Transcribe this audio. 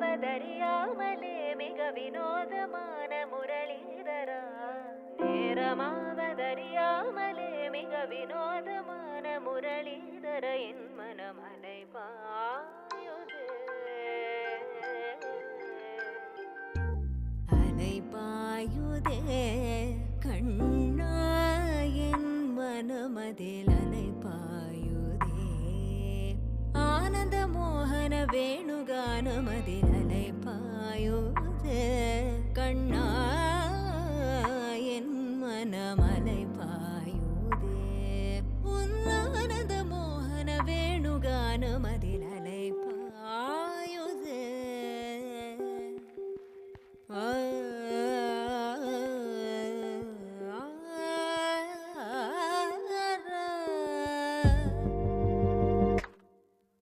நேரமாவதறியாமலே மிக வினோதமான முரளிதரா, நேரமாவதறியாமலே மிக வினோதமான முரளிதர என் மனம் அலைபாயுதே, அலைபாயுதே கண்ணா என் மனமதில் அலைபாயுதே, ஆனந்த மோகன வேணுகானமதில்